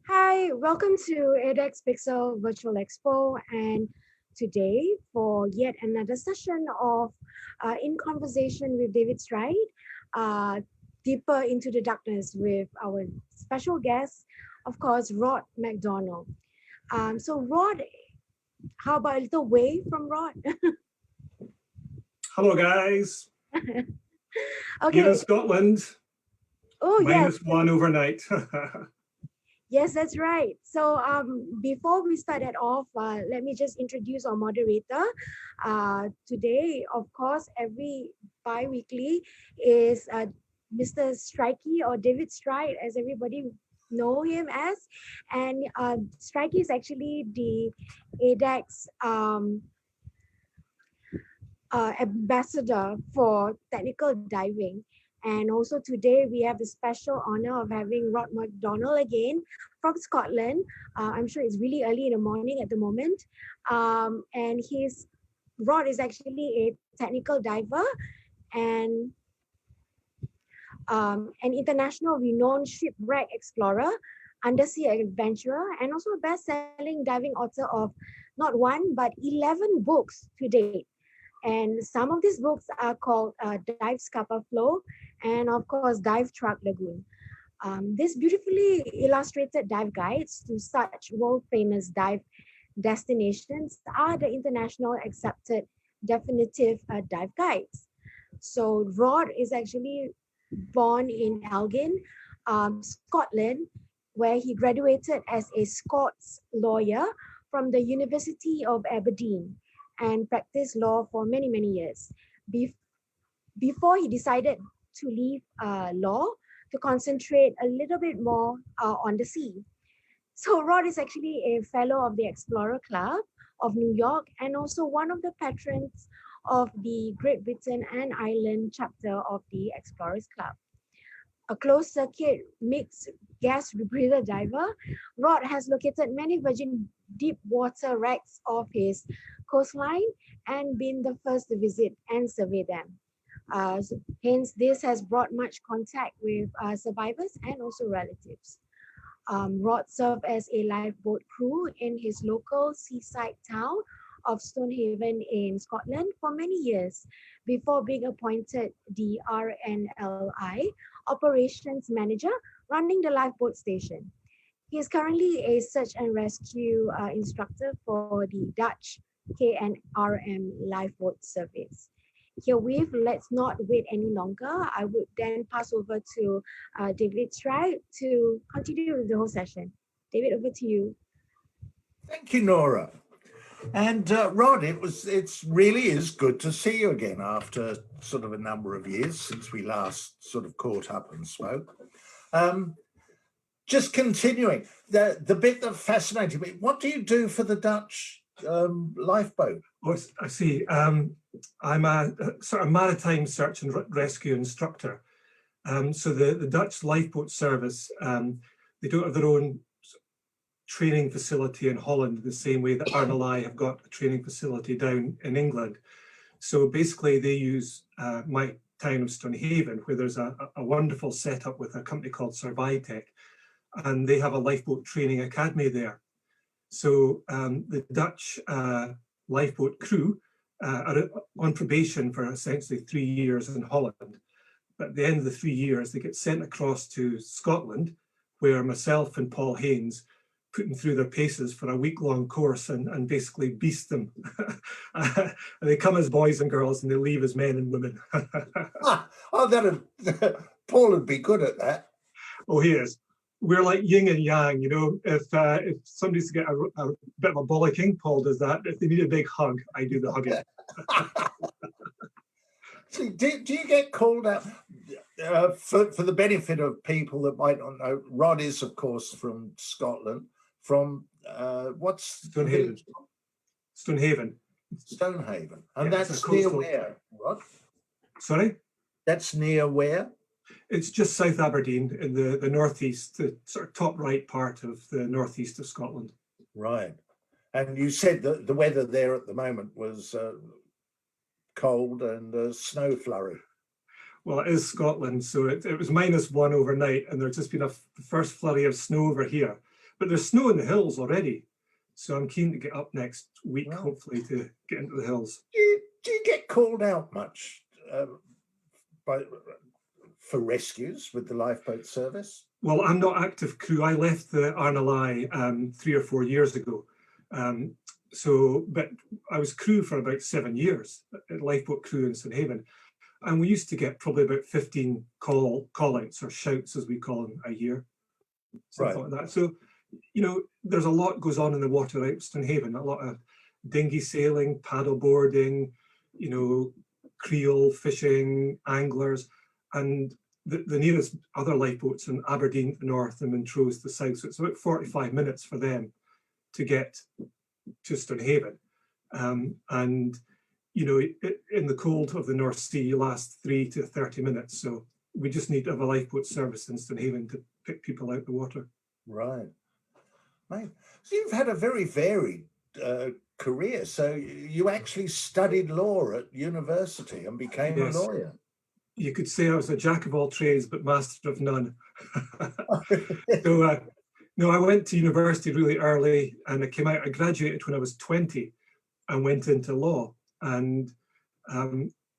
Hi, welcome to ADEX Pixel Virtual Expo, and today for yet another session of In Conversation with David Stride, uh, deeper into the darkness with our special guest, of course, Rod MacDonald. So Rod, how about a little wave from Rod? Hello, guys. Here in Okay. Scotland, Oh yes. -1 overnight. Yes, that's right. So before we start that off, let me just introduce our moderator. Today, of course, every bi-weekly is Mr. Strikey or David Stride, as everybody know him as. And Strikey is actually the ADEX ambassador for technical diving. And also today we have the special honor of having Rod MacDonald again from Scotland. I'm sure it's really early in the morning at the moment. And Rod is actually a technical diver and an international renowned shipwreck explorer, undersea adventurer, and also a best-selling diving author of not one but 11 books to date. And some of these books are called Dive Scapa Flow and, of course, Dive Truck Lagoon. These beautifully illustrated dive guides to such world-famous dive destinations are the international accepted definitive dive guides. So Rod is actually born in Elgin, Scotland, where he graduated as a Scots lawyer from the University of Aberdeen and practiced law for many, many years before he decided to leave law to concentrate a little bit more on the sea. So Rod is actually a fellow of the Explorer Club of New York and also one of the patrons of the Great Britain and Ireland chapter of the Explorers Club. A closed circuit mixed gas breather diver, Rod has located many virgin deep water wrecks of his coastline and been the first to visit and survey them. Hence, this has brought much contact with survivors and also relatives. Rod served as a lifeboat crew in his local seaside town of Stonehaven in Scotland for many years before being appointed the RNLI operations manager running the lifeboat station. He is currently a search and rescue instructor for the Dutch KNRM lifeboat service. Herewith, let's not wait any longer. I would then pass over to David Stride to continue with the whole session. David, over to you. Thank you, Nora. And Rod, it's really is good to see you again after sort of a number of years since we last sort of caught up and spoke. Just continuing, the bit that fascinated me, what do you do for the Dutch lifeboat? Oh, I see. I'm a sort of maritime search and rescue instructor. So the Dutch lifeboat service, they don't have their own training facility in Holland the same way that RNLI have got a training facility down in England. So basically they use my town of Stonehaven, where there's a wonderful setup with a company called Survitec, and they have a lifeboat training academy there. So the Dutch lifeboat crew are on probation for essentially 3 years in Holland. But at the end of the 3 years, they get sent across to Scotland, where myself and Paul Haynes put them through their paces for a week-long course and basically beast them. And they come as boys and girls and they leave as men and women. Paul would be good at that. Oh, he is. We're like yin and yang, you know. If somebody's to get a bit of a bollocking, Paul does that. If they need a big hug, I do the hugging. So do you get called out for the benefit of people that might not know? Rod is, of course, from Scotland. From what's Stonehaven. Stonehaven. Stonehaven, and yeah, that's near where? Rod? Sorry. That's near where? It's just South Aberdeen in the northeast, the sort of top right part of the northeast of Scotland. Right. And you said that the weather there at the moment was cold and snow flurry. Well, it is Scotland, so it was -1 overnight, and there's just been the first flurry of snow over here. but there's snow in the hills already. So I'm keen to get up next week, Right. hopefully, to get into the hills. Do you get called out much for rescues with the lifeboat service? Well, I'm not active crew. I left the RNLI 3 or 4 years ago. But I was crew for about 7 years, at lifeboat crew in St Haven. And we used to get probably about 15 call-outs or shouts, as we call them, a year. Something Right. like that. So, you know, there's a lot goes on in the water out St Haven, a lot of dinghy sailing, paddle boarding, you know, creel fishing, anglers, and the nearest other lifeboats in Aberdeen to the north and Montrose to the south. So it's about 45 minutes for them to get to St Haven. And, you know, in the cold of the North Sea, you last 3 to 30 minutes. So we just need to have a lifeboat service in St Haven to pick people out the water. Right. Right. So you've had a very varied career. So you actually studied law at university and became a lawyer. You could say I was a jack of all trades, but master of none. So, no, I went to university really early, and I graduated when I was 20 and went into law. And,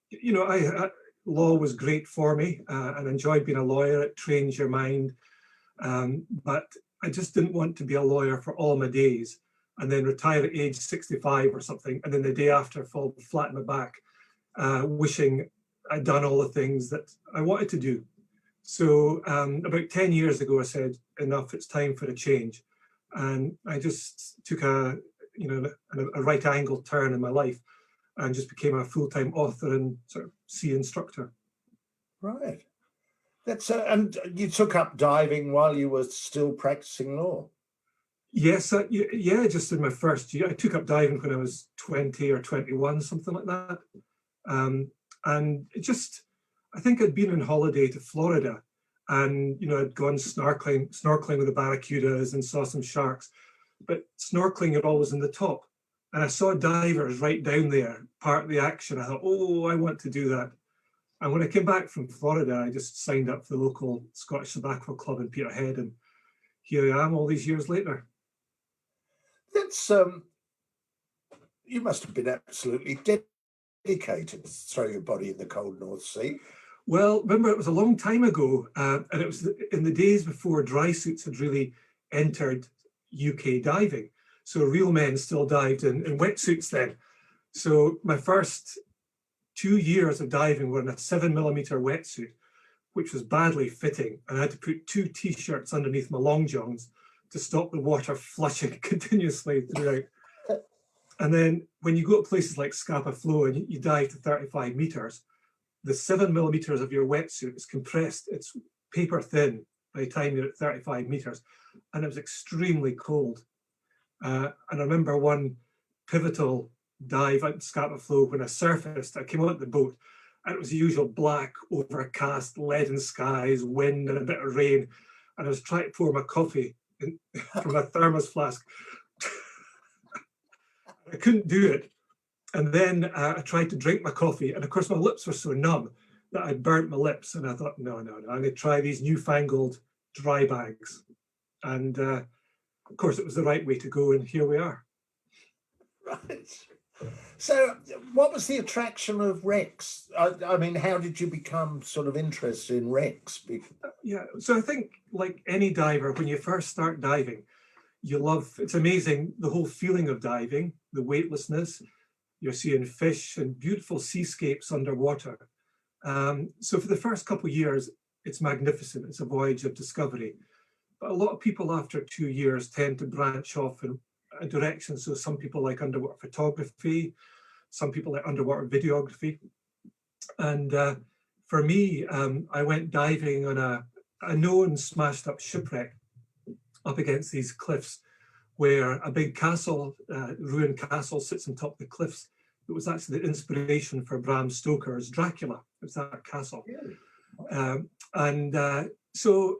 you know, law was great for me and enjoyed being a lawyer. It trains your mind. But I just didn't want to be a lawyer for all my days and then retire at age 65 or something, and then the day after fall flat on my back, wishing I'd done all the things that I wanted to do. So about 10 years ago, I said, enough, it's time for a change. And I just took a right angle turn in my life and just became a full-time author and sort of sea instructor. Right. That's and you took up diving while you were still practicing law. Yes, yeah, just in my first year. I took up diving when I was 20 or 21, something like that. And it just, I think I'd been on holiday to Florida, and you know, I'd gone snorkeling with the barracudas and saw some sharks, but snorkeling you're always in the top. And I saw divers right down there, part of the action. I thought, oh, I want to do that. And when I came back from Florida, I just signed up for the local Scottish Sabbatical Club in Peterhead, and here I am all these years later. That's you must have been absolutely dedicated to throw your body in the cold North Sea. Well, remember, it was a long time ago, and it was in the days before dry suits had really entered UK diving. So real men still dived in wetsuits then. So my first 2 years of diving were in a 7mm wetsuit, which was badly fitting. And I had to put 2 T-shirts underneath my long johns to stop the water flushing continuously throughout. And then when you go to places like Scapa Flow and you dive to 35 meters, the 7mm of your wetsuit is compressed. It's paper thin by the time you're at 35 meters. And it was extremely cold. And I remember one pivotal dive out in Scapa Flow when I surfaced. I came out the boat and it was the usual black, overcast, leaden skies, wind and a bit of rain. And I was trying to pour my coffee from a thermos flask. I couldn't do it. And then I tried to drink my coffee. And of course, my lips were so numb that I burnt my lips. And I thought, no, I'm going to try these newfangled dry bags. And of course, it was the right way to go. And here we are. Right. So what was the attraction of wrecks? I mean, how did you become sort of interested in wrecks? Yeah, so I think like any diver, when you first start diving, you love, it's amazing, the whole feeling of diving, the weightlessness, you're seeing fish and beautiful seascapes underwater. So for the first couple of years, it's magnificent. It's a voyage of discovery. But a lot of people after 2 years tend to branch off in a direction. So some people like underwater photography, some people like underwater videography. And for me, I went diving on a known smashed up shipwreck up against these cliffs where a big castle, ruined castle, sits on top of the cliffs. It was actually the inspiration for Bram Stoker's Dracula. It was that castle. So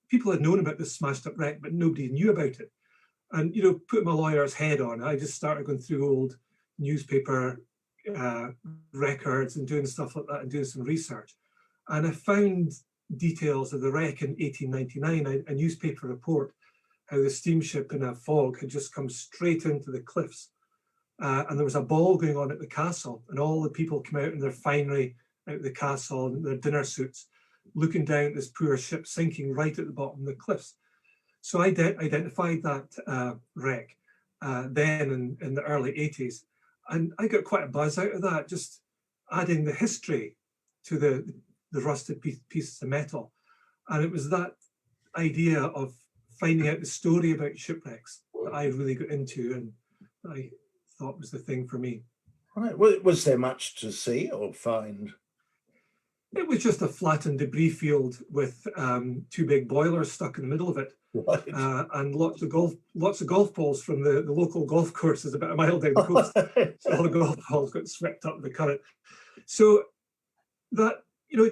people had known about this smashed up wreck, but nobody knew about it. And, you know, put my lawyer's head on, I just started going through old newspaper records and doing stuff like that and doing some research. And I found details of the wreck in 1899, a newspaper report how the steamship in a fog had just come straight into the cliffs. And there was a ball going on at the castle, and all the people came out in their finery out of the castle in their dinner suits, looking down at this poor ship sinking right at the bottom of the cliffs. So I identified that wreck then in the early 80s. And I got quite a buzz out of that, just adding the history to the rusted pieces of metal. And it was that idea of finding out the story about shipwrecks that I really got into and I thought was the thing for me. Right. Was there much to see or find? It was just a flattened debris field with two big boilers stuck in the middle of it, Right. and lots of golf balls from the local golf courses about a mile down the coast. So all the golf balls got swept up with the current. So that, you know,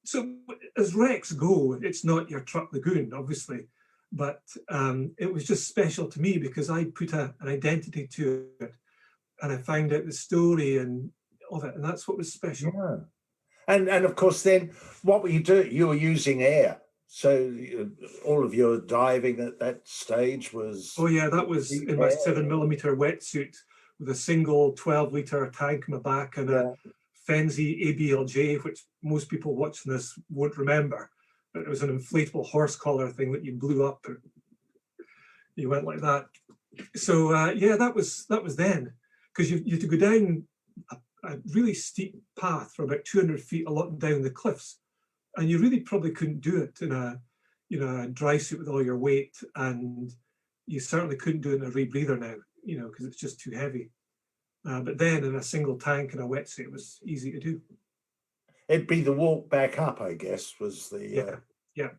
so as wrecks go, it's not your truck lagoon, obviously, but it was just special to me because I put an identity to it, and I found out the story of it, and that's what was special. Yeah. And of course, then what were you doing? You were using air. So all of your diving at that stage was... Oh yeah, that was in my 7mm wetsuit with a single 12-litre tank in my back and a Fenzi ABLJ, which most people watching this won't remember. But it was an inflatable horse collar thing that you blew up. And you went like that. So yeah, that was then, because you had to go down a really steep path for about 200 feet a lot down the cliffs, and you really probably couldn't do it in a dry suit with all your weight, and you certainly couldn't do it in a rebreather now, because it's just too heavy. But then in a single tank and a wetsuit, it was easy to do. It'd be the walk back up, I guess, was the... Yeah.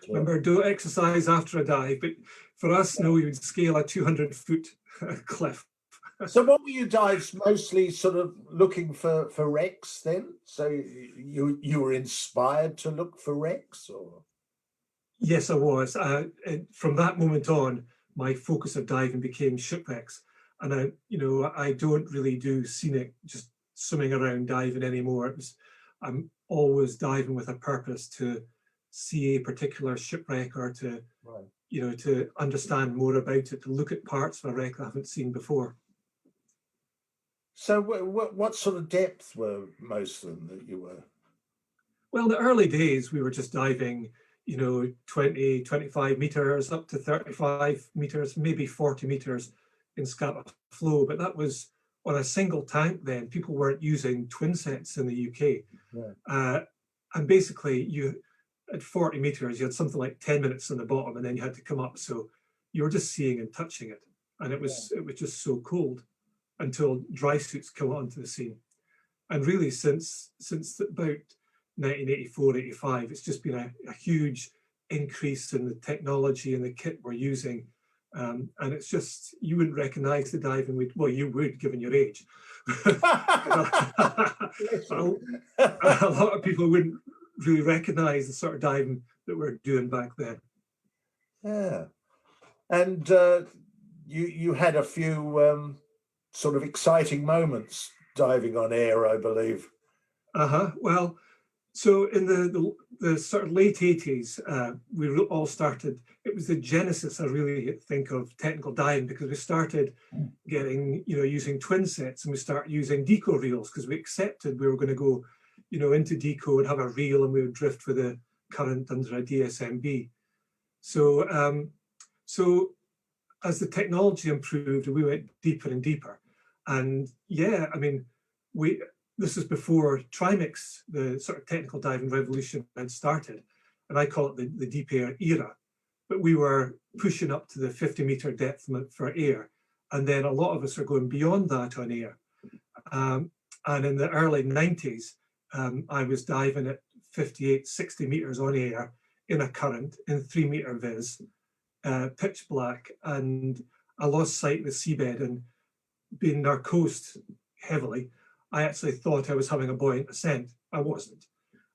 Remember, do exercise after a dive, but for us, no, we would scale a 200-foot cliff. So what were your dives mostly sort of looking for wrecks then? So you were inspired to look for wrecks, or? Yes, I was. From that moment on, my focus of diving became shipwrecks. And I don't really do scenic, just swimming around diving anymore. I'm always diving with a purpose to see a particular shipwreck or to, to understand more about it, to look at parts of a wreck I haven't seen before. So what sort of depth were most of them that you were? Well, in the early days, we were just diving, 20, 25 meters up to 35 meters, maybe 40 meters in scapa flow. But that was on a single tank then. People weren't using twin sets in the UK. Yeah. And basically, at 40 meters, you had something like 10 minutes on the bottom, and then you had to come up. So you were just seeing and touching it. And it was just so cold until dry suits come onto the scene. And really since about 1984, 85, it's just been a huge increase in the technology and the kit we're using. And it's just, you wouldn't recognize the diving, well, you would, given your age. A lot of people wouldn't really recognize the sort of diving that we're doing back then. Yeah. And you had a few sort of exciting moments diving on air, I believe. Well, so in the sort of late 80s, we all started, it was the genesis, I really think, of technical diving, because we started getting, using twin sets, and we started using deco reels, because we accepted we were going to go, into deco and have a reel, and we would drift with a current under a DSMB. So, so as the technology improved, we went deeper and deeper. And yeah, I mean, this was before Trimix, the sort of technical diving revolution, had started. And I call it the deep air era. But we were pushing up to the 50-meter depth for air. And then a lot of us are going beyond that on air. And in the early 90s, I was diving at 58, 60 meters on air in a current in 3-meter viz, pitch black. And I lost sight of the seabed, and being narcosed heavily, I actually thought I was having a buoyant ascent. I wasn't.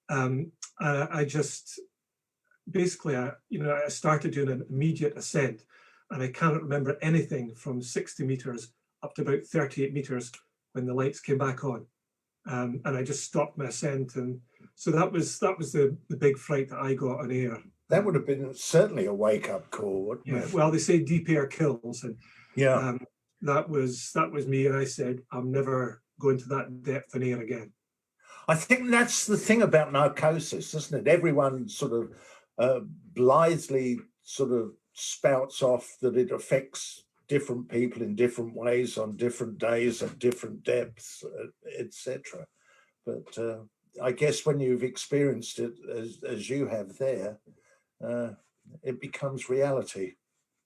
I just, basically, I started doing an immediate ascent, and I cannot remember anything from 60 meters up to about 38 meters when the lights came back on. And I just stopped my ascent. And so that was the big fright that I got on air That would have been certainly a wake-up call, wouldn't Yeah, it? well, they say deep air kills, and Yeah. that was me, and I said, I'm never going to that depth in air again. I think that's the thing about narcosis, isn't it? Everyone sort of blithely sort of spouts off that it affects different people in different ways on different days at different depths, etc. But I guess when you've experienced it as you have there, it becomes reality.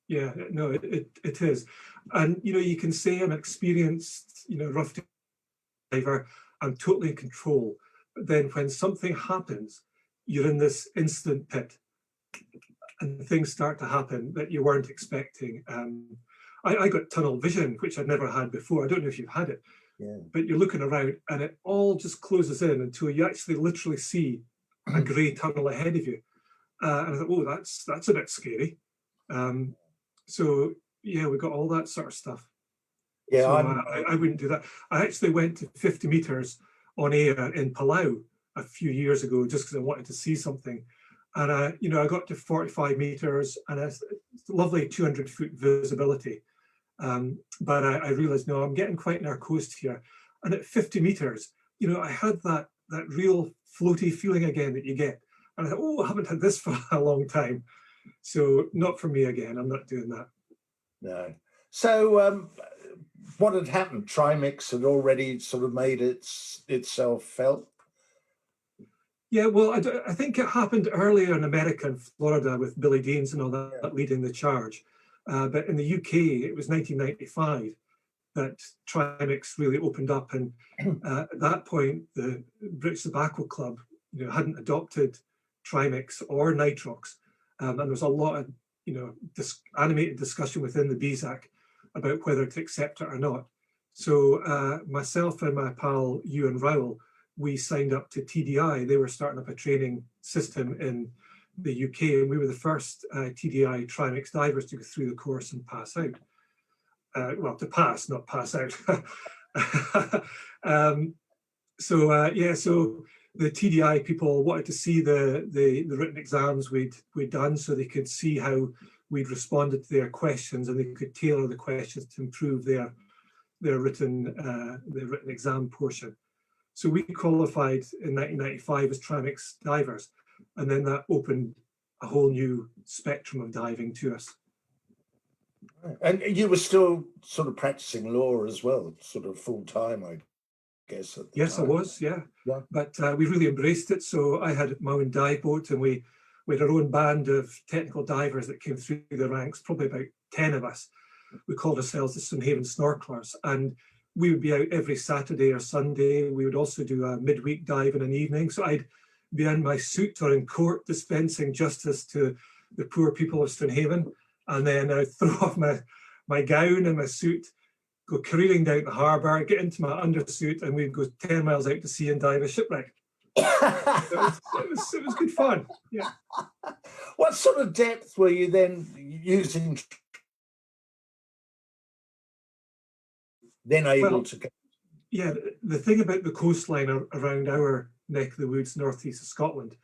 Yeah, no, it is. And, you can say I'm experienced, rough diver, I'm totally in control. But then when something happens, you're in this instant pit and things start to happen that you weren't expecting. I got tunnel vision, which I'd never had before. I don't know if you've had it, Yeah. but you're looking around and it all just closes in until you actually literally see a grey tunnel ahead of you. And I thought, oh, that's a bit scary. So yeah, we got all that sort of stuff. Yeah, so I wouldn't do that. I actually went to 50 meters on air in Palau a few years ago just because I wanted to see something. And I got to 45 meters and a lovely 200-foot visibility. But I realized, no, I'm getting quite narcosed here. And at 50 meters, I had that real floaty feeling again that you get. And I thought, oh, I haven't had this for a long time. So not for me again. I'm not doing that. No. So what had happened? Trimix had already sort of made itself felt? Yeah, well, I think it happened earlier in America and Florida with Billy Deans and all that leading the charge. But in the UK, it was 1995 that Trimix really opened up. And at that point, the British Tobacco Club hadn't adopted Trimix or Nitrox. And there was a lot of animated discussion within the BZAC about whether to accept it or not. So myself and my pal Ewan Rowell, we signed up to TDI. They were starting up a training system in the UK, and we were the first TDI Trimix divers to go through the course and pass out. Well, to pass, not pass out. So the TDI people wanted to see the written exams we'd done, so they could see how we'd responded to their questions, and they could tailor the questions to improve their written exam portion. So we qualified in 1995 as Trimix divers, and then that opened a whole new spectrum of diving to us. And you were still sort of practicing law as well, sort of full time, I guess. At the yes, time. I was, yeah. But we really embraced it. So I had my own dive boat, and we had our own band of technical divers that came through the ranks, probably about 10 of us. We called ourselves the Stonehaven Snorkelers, and we would be out every Saturday or Sunday. We would also do a midweek dive in an evening. So I'd be in my suit or in court dispensing justice to the poor people of Stonehaven. And then I'd throw off my gown and my suit, go careering down the harbour, get into my undersuit, and we'd go 10 miles out to sea and dive a shipwreck. It was good fun. Yeah. What sort of depth were you then using? Then able to go? Yeah, the thing about the coastline around our neck of the woods, northeast of Scotland,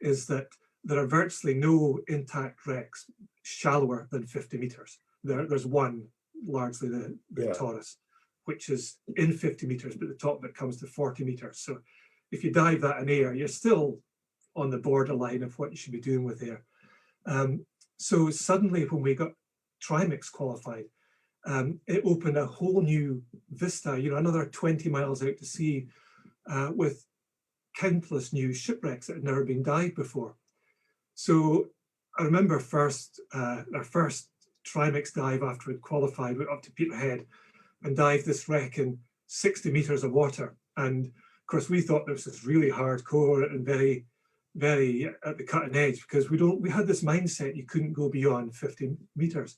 is that there are virtually no intact wrecks shallower than 50 meters. There's one, largely the Taurus, which is in 50 meters, but the top of it comes to 40 meters. So if you dive that in air, you're still on the borderline of what you should be doing with air. So suddenly when we got Trimix qualified, it opened a whole new vista, another 20 miles out to sea with countless new shipwrecks that had never been dived before. So I remember our first Trimix dive after we'd qualified, went up to Peterhead and dived this wreck in 60 meters of water. And of course, we thought this was really hardcore and very, very at the cutting edge, because we had this mindset you couldn't go beyond 50 meters.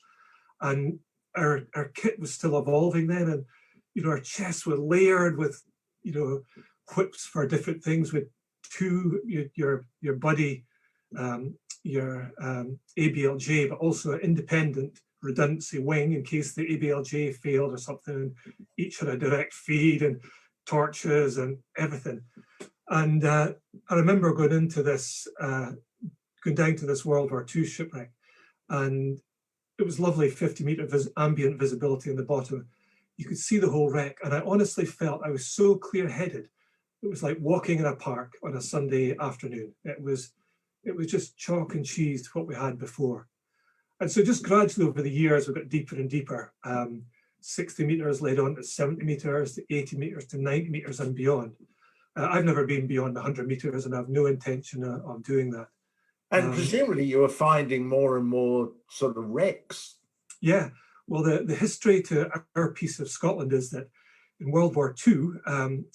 And our kit was still evolving then, and our chests were layered with whips for different things, with your buddy, your ABLJ, but also an independent redundancy wing in case the ABLJ failed or something, and each had a direct feed and torches and everything. And I remember going into this going down to this World War II shipwreck, and it was lovely 50-meter ambient visibility in the bottom. You could see the whole wreck, and I honestly felt I was so clear-headed. It was like walking in a park on a Sunday afternoon. It was just chalk and cheese to what we had before. And so just gradually over the years, we got deeper and deeper. 60 meters led on to 70 meters, to 80 meters, to 90 meters and beyond. I've never been beyond 100 meters, and I have no intention of doing that. And presumably you were finding more and more sort of wrecks. Yeah, well, the history to our piece of Scotland is that in World War II,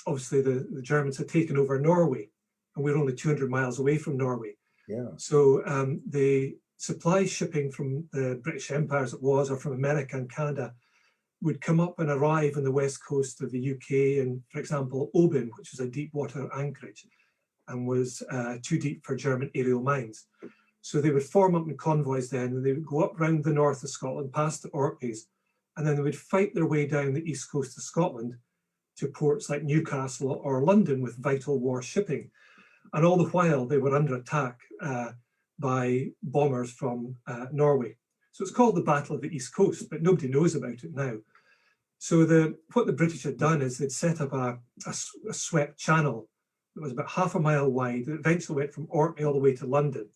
obviously the Germans had taken over Norway, and we were only 200 miles away from Norway. Yeah. So the supply shipping from the British Empire, as it was, or from America and Canada, would come up and arrive on the west coast of the UK, and for example, Oban, which was a deep water anchorage, and was too deep for German aerial mines. So they would form up in convoys then, and they would go up round the north of Scotland, past the Orkneys, and then they would fight their way down the east coast of Scotland to ports like Newcastle or London with vital war shipping. And all the while they were under attack by bombers from Norway. So it's called the Battle of the East Coast, but nobody knows about it now. So what the British had done is they'd set up a swept channel that was about half a mile wide. It eventually went from Orkney all the way to London.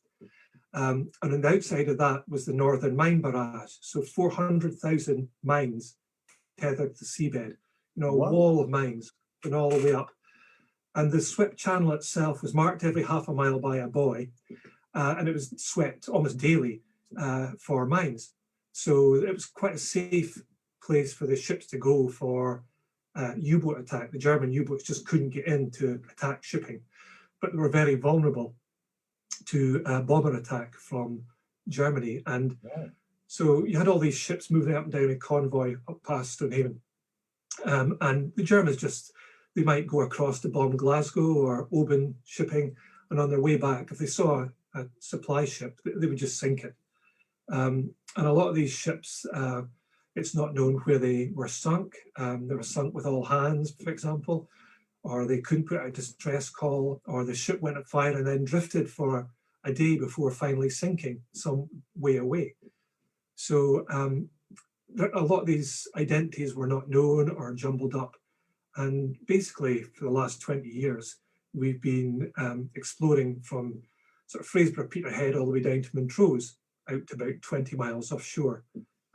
And on the outside of that was the Northern Mine Barrage. So 400,000 mines tethered to the seabed, a wall of mines going all the way up. And the swept channel itself was marked every half a mile by a buoy, and it was swept almost daily for mines. So it was quite a safe place for the ships to go for U-boat attack. The German U-boats just couldn't get in to attack shipping, but they were very vulnerable to bomber attack from Germany. And so you had all these ships moving up and down in convoy up past Stonehaven. And the Germans they might go across to bomb Glasgow or Oban shipping, and on their way back, if they saw a supply ship, they would just sink it. And a lot of these ships, it's not known where they were sunk. They were sunk with all hands, for example, or they couldn't put out a distress call, or the ship went on fire and then drifted for a day before finally sinking some way away. So a lot of these identities were not known or jumbled up. And basically, for the last 20 years, we've been exploring from sort of Fraserburgh, Peterhead, all the way down to Montrose, out to about 20 miles offshore.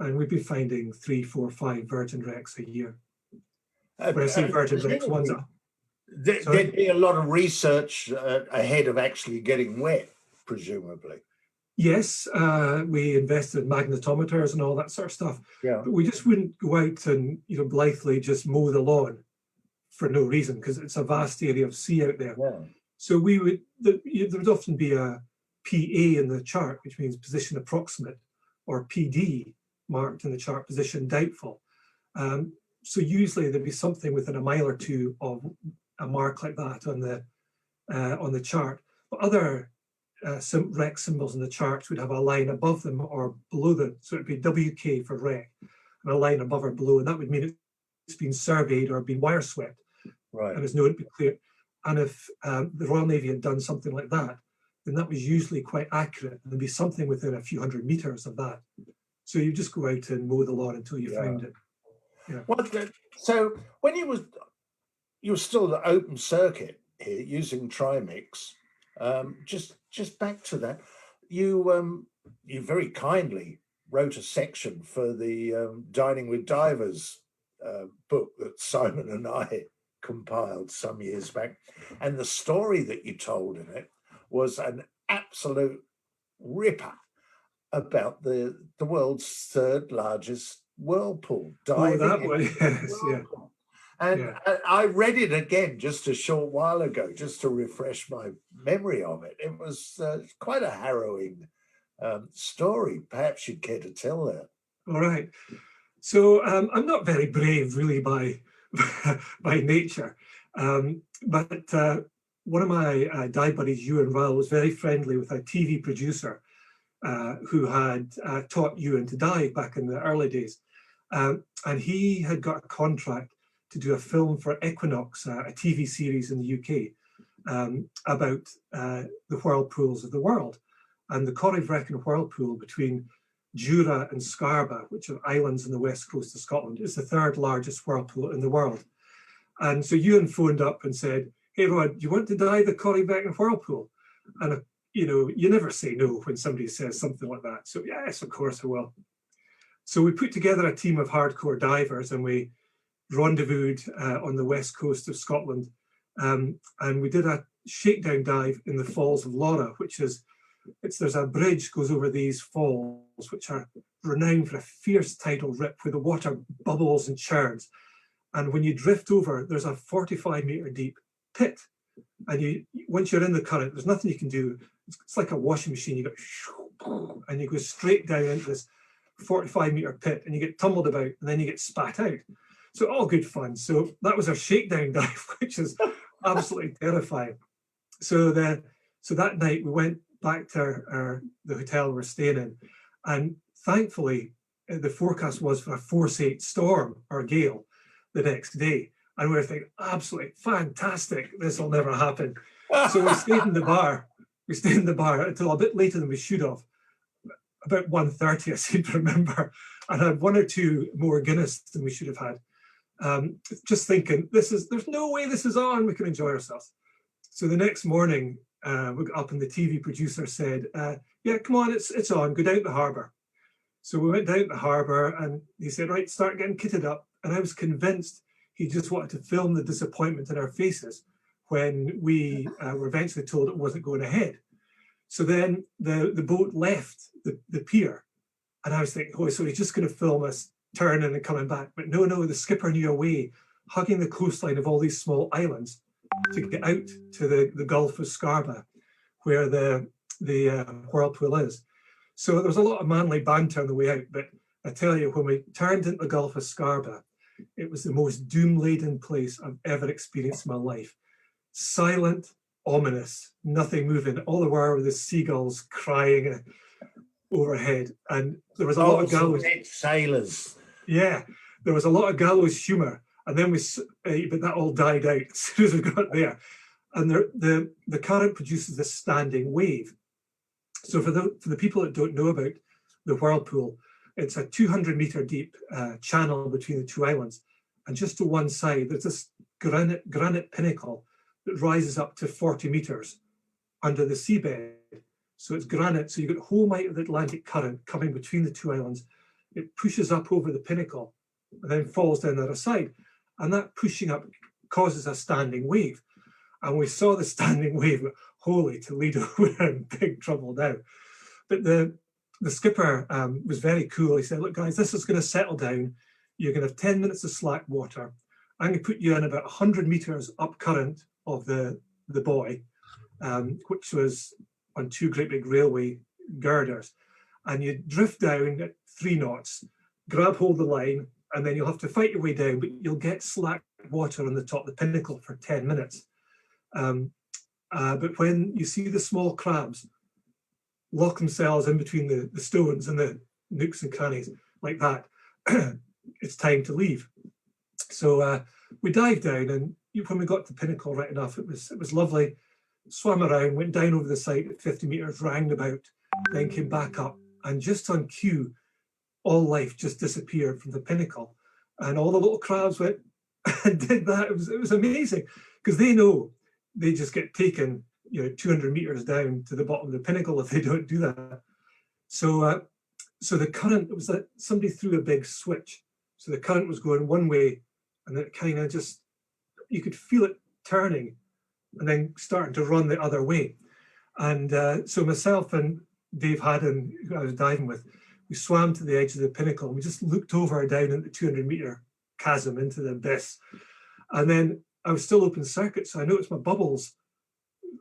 And we've been finding 3, 4, 5 virgin wrecks a year. When I say virgin wrecks, ones up. There'd be a lot of research ahead of actually getting wet, presumably. Yes, we invested in magnetometers and all that sort of stuff. Yeah. But we just wouldn't go out and blithely just mow the lawn for no reason, because it's a vast area of sea out there. Yeah. So there would often be a PA in the chart, which means position approximate, or PD marked in the chart, position doubtful. So usually there'd be something within a mile or two of a mark like that on the chart. But other wreck symbols in the charts would have a line above them or below them. So it'd be WK for wreck, and a line above or below, and that would mean it's been surveyed or been wire swept. Right. And it's known to be clear. And if the Royal Navy had done something like that, then that was usually quite accurate. There'd be something within a few hundred meters of that. So you just go out and mow the lawn until you found it. Yeah. So when you were still at open circuit here using Trimix, just back to that, you very kindly wrote a section for the Dining with Divers book that Simon and I compiled some years back, and the story that you told in it was an absolute ripper about the world's third largest whirlpool diving. Oh, that way, yes, yeah. And I read it again just a short while ago, just to refresh my memory of it. It was quite a harrowing story. Perhaps you'd care to tell that. All right. So I'm not very brave, really, by nature. But one of my dive buddies, Ewan Ryle, was very friendly with a TV producer who had taught Ewan to dive back in the early days. And he had got a contract to do a film for Equinox, a TV series in the UK, about the whirlpools of the world. And the Corryvreckan Whirlpool between Jura and Scarba, which are islands on the west coast of Scotland, is the third largest whirlpool in the world. And so Ewan phoned up and said, hey, Rod, do you want to dive the Corryvreckan Whirlpool? And, you know, you never say no when somebody says something like that. So yes, of course I will. So we put together a team of hardcore divers and we rendezvoused on the west coast of Scotland. And we did a shakedown dive in the Falls of Laura, which is, there's a bridge goes over these falls, which are renowned for a fierce tidal rip where the water bubbles and churns. And when you drift over, there's a 45-meter deep pit. And once you're in the current, there's nothing you can do. It's like a washing machine. You go, and you go straight down into this 45-meter pit and you get tumbled about and then you get spat out. So all good fun. So that was our shakedown dive, which is absolutely terrifying. So that night we went back to the hotel we're staying in, and thankfully the forecast was for a force 8 storm or gale the next day, and we were thinking absolutely fantastic, this will never happen. So we stayed in the bar until a bit later than we should have, about 1:30 I seem to remember, and had one or two more Guinness than we should have had, just thinking there's no way this is on, we can enjoy ourselves. So the next morning we got up and the TV producer said, yeah, come on, it's on, go down the harbour. So we went down the harbour and he said, right, start getting kitted up. And I was convinced he just wanted to film the disappointment in our faces when we were eventually told it wasn't going ahead. So then the boat left the pier, and I was thinking, oh, so he's just going to film us turning and coming back. But no, the skipper knew a way, hugging the coastline of all these small islands to get out to the Gulf of Scarba, where the whirlpool is. So there was a lot of manly banter on the way out, but I tell you, when we turned into the Gulf of Scarba, it was the most doom-laden place I've ever experienced in my life. Silent, ominous, nothing moving. All the while were the seagulls crying overhead, and there was a lot of gallows sailors. Yeah, there was a lot of gallows humour, and then but that all died out as soon as we got there. And the current produces this standing wave. So for the people that don't know about the whirlpool, it's a 200-meter deep channel between the two islands, and just to one side there's this granite pinnacle that rises up to 40 meters under the seabed. So it's granite, so you've got the whole might of the Atlantic current coming between the two islands. It pushes up over the pinnacle and then falls down the other side. And that pushing up causes a standing wave. And we saw the standing wave, holy Toledo, we're in big trouble now. But the skipper was very cool. He said, look guys, this is going to settle down. You're going to have 10 minutes of slack water. I'm going to put you in about 100 meters up current of the buoy, which was on two great big railway girders. And you drift down at 3 knots, grab hold of the line, and then you'll have to fight your way down, but you'll get slack water on the top of the pinnacle for 10 minutes. But when you see the small crabs lock themselves in between the stones and the nooks and crannies like that, it's time to leave. So we dived down, and when we got to the pinnacle right enough, it was lovely. Swam around, went down over the site at 50 meters, ranged about, then came back up, and just on cue, all life just disappeared from the pinnacle, and all the little crabs went and did that. It was amazing, because they know they just get taken, 200 meters down to the bottom of the pinnacle if they don't do that. So the current, it was that somebody threw a big switch, so the current was going one way, and then it kind of just, you could feel it turning and then starting to run the other way. And so myself and Dave Haddon, who I was diving with, we swam to the edge of the pinnacle, and we just looked over down into the 200-meter chasm into the abyss. And then I was still open circuit, so I noticed my bubbles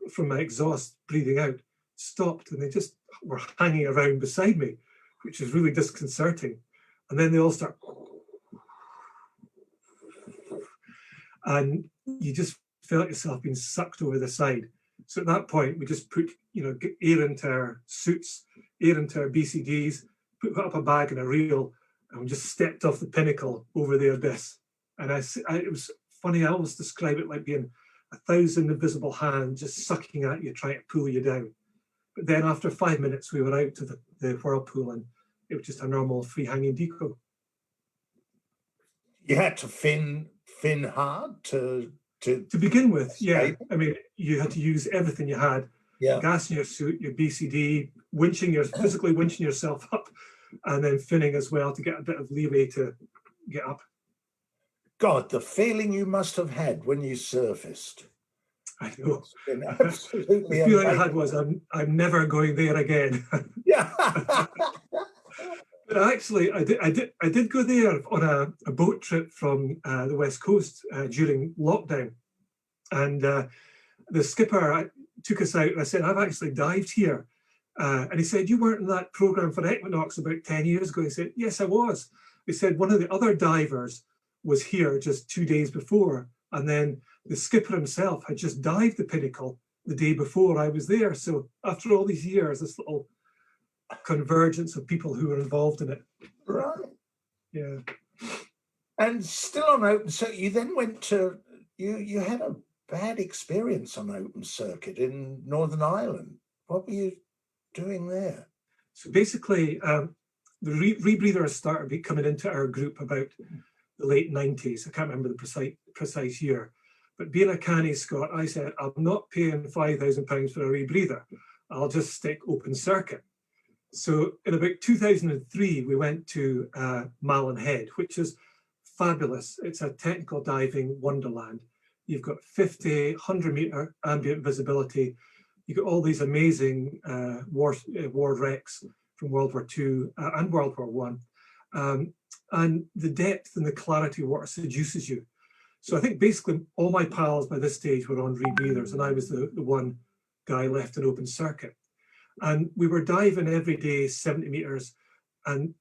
from my exhaust breathing out stopped, and they just were hanging around beside me, which was really disconcerting. And then they all start, and you just felt yourself being sucked over the side. So at that point, we just put, air into our suits, air into our BCDs, put up a bag and a reel, and we just stepped off the pinnacle over the abyss. And it was funny, I always describe it like being 1,000 invisible hands just sucking at you, trying to pull you down. But then after 5 minutes, we were out to the whirlpool, and it was just a normal free hanging deco. You had to fin hard to begin with, yeah. escape? I mean, you had to use everything you had. Yeah. Gas in your suit, your BCD, physically winching yourself up, and then finning as well to get a bit of leeway to get up. God, the feeling you must have had when you surfaced. I know. Absolutely the feeling I had was I'm never going there again. Yeah. But actually, I did go there on a boat trip from the West Coast during lockdown, and the skipper took us out, and I said, I've actually dived here. And he said, you weren't in that program for Equinox about 10 years ago? He said, yes, I was. He said, one of the other divers was here just 2 days before. And then the skipper himself had just dived the Pinnacle the day before I was there. So after all these years, this little convergence of people who were involved in it. Right. Yeah. And still on open, so you then went to, you had a bad experience on open circuit in Northern Ireland. What were you doing there? So basically, the rebreathers started coming into our group about the late 90s. I can't remember the precise year. But being a canny Scot, I said, I'm not paying £5,000 for a rebreather. I'll just stick open circuit. So in about 2003, we went to Malin Head, which is fabulous. It's a technical diving wonderland. You've got 50, 100 meter ambient visibility. You've got all these amazing war wrecks from World War II and World War I. And the depth and the clarity of water seduces you. So I think basically all my pals by this stage were on rebreathers, and I was the one guy left in open circuit. And we were diving every day 70 meters. And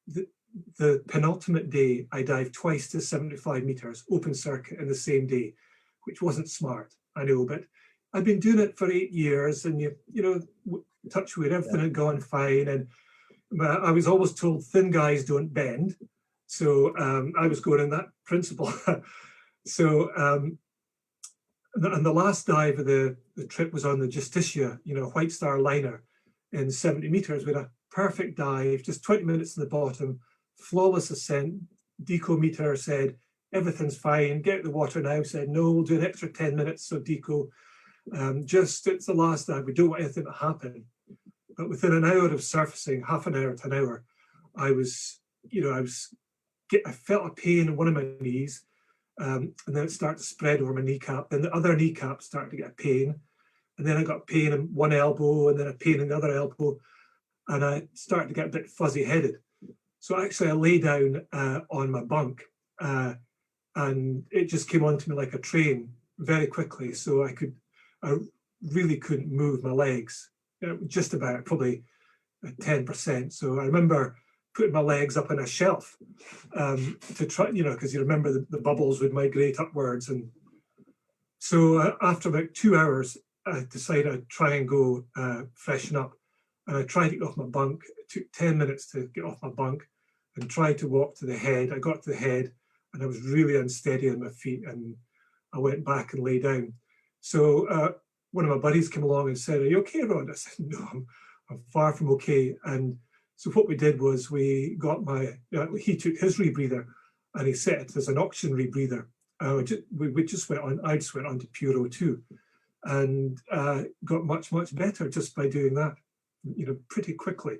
the penultimate day, I dived twice to 75 meters open circuit in the same day, which wasn't smart, I know, but I'd been doing it for 8 years, and you know, touch wood, everything had gone fine. And I was always told thin guys don't bend. So I was going in that principle. So, and the last dive of the trip was on the Justicia, you know, White Star liner in 70 meters with a perfect dive, just 20 minutes in the bottom, flawless ascent. Deco meter said, everything's fine, get out the water now. Said, no, we'll do an extra 10 minutes of deco. It's the last dive, we don't want anything to happen. But within an hour of surfacing, half an hour to an hour, I felt a pain in one of my knees. And then it started to spread over my kneecap. Then the other kneecap started to get pain. And then I got pain in one elbow, and then a pain in the other elbow. And I started to get a bit fuzzy headed. So actually I lay down on my bunk, and it just came onto me like a train very quickly. So I really couldn't move my legs, just about probably 10%. So I remember putting my legs up on a shelf to try, you know, because you remember the bubbles would migrate upwards. And so after about 2 hours, I decided I'd try and go freshen up. And I tried to get off my bunk. It took 10 minutes to get off my bunk and tried to walk to the head. I got to the head and I was really unsteady on my feet, and I went back and lay down. So one of my buddies came along and said, are you okay, Rod? I said, no, I'm far from okay. And so what we did was we got he took his rebreather and he set it as an auction rebreather. I just went on to pure O2 and got much, much better just by doing that, you know, pretty quickly.